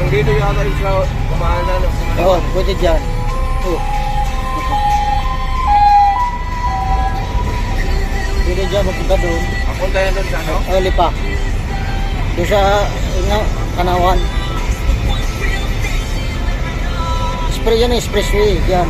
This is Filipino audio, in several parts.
Dito yata yung sa kumana ng kumana. Oo, pwede dyan. Oo. Pwede dyan, magpunta doon. Papunta yan doon sa ano? Lipa. Doon sa Kanawan. Spray yan, expressway. Yan.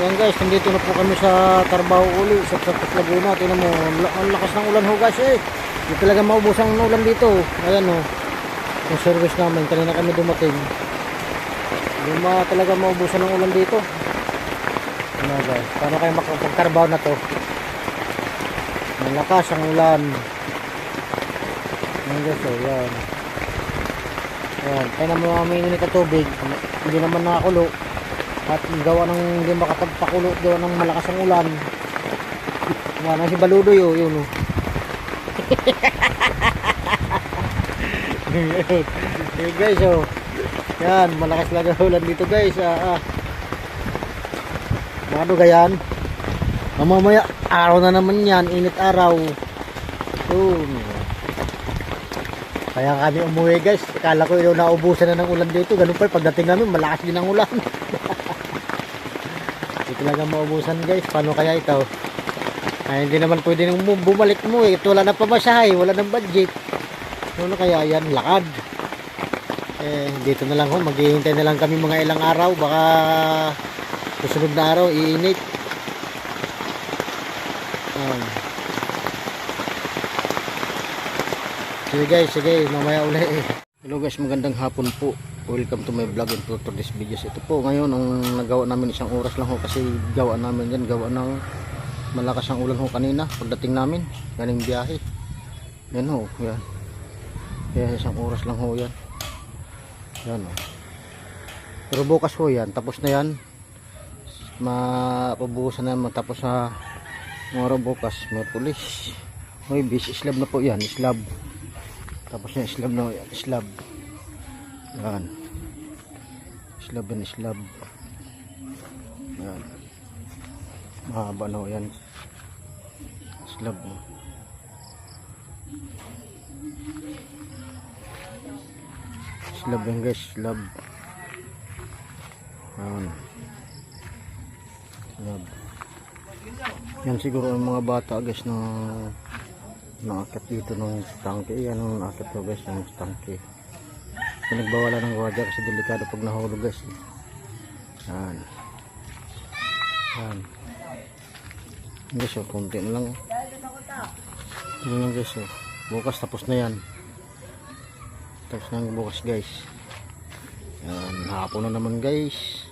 Ayan guys, nandito na po kami sa Carabao uli sa Laguna. Tingnan mo, ang lakas ng ulan ho guys eh. Hindi talaga maubos ang ulan dito. Ayan o, yung service namin, kanina kami dumating. Hindi talaga maubusan ng ulan dito. Ano guys, paano kayo makapag-Carabao na to? Ang lakas ang ulan. Ayan guys o, yan. Ayan, kaya naman mga init na tubig, hindi naman nakakulo. At gawa ng hindi makapagpakulo, gawa ng malakas ang ulan. Wala na si Baludoy oh, yun oh. Hey guys oh. Yan, malakas lang ang ulan dito guys. Ano gayan? Mamaya araw na naman yan, init araw. Kaya kami umuwi guys. Akala ko yung naubusan na ng ulan dito. Ganun pa pagdating namin, malakas din ang ulan. Hindi talaga maubusan guys. Paano kaya ito? Ay, hindi naman pwede nang bumalik mo eh. Wala na pamasahe, wala nang budget. Ano kaya yan? Lakad. Dito na lang ho. Maghihintay na lang kami mga ilang araw. Baka susunod na araw, iinit. Sige guys, sige. Mamaya ulit. Hello guys, magandang hapon po. Welcome to my vlog and to this videos. Ito po ngayon ang nagawa namin isang oras lang ho kasi gawa namin yan, gawa ng malakas ang ulan ho kanina pagdating namin galing biyahe. Yan ho, yan. Kaya isang oras lang ho yan. Yan ho. Pero bukas ho yan, tapos na yan. Mapabuhusan na matapos sa araw bukas. May pulis. May bis, slab na po yan, slab. Tapos na slab na yan, slab. Yan. Slab and slab. Yan. Mahaba na yan. Slab. Slab yan guys, slab. Ayan. Slab. Yan siguro ang mga bata guys na nakakit dito ng tangke. Yan ang nakakit ko guys ng tangke. Pinagbawalan ng gwardiya kasi delikado pag nahulog guys. Yan. Yan. Guys, oh, konti na lang. Yan lang guys, oh. Bukas tapos na yan. Tapos na bukas guys. Yan, hapon na naman guys.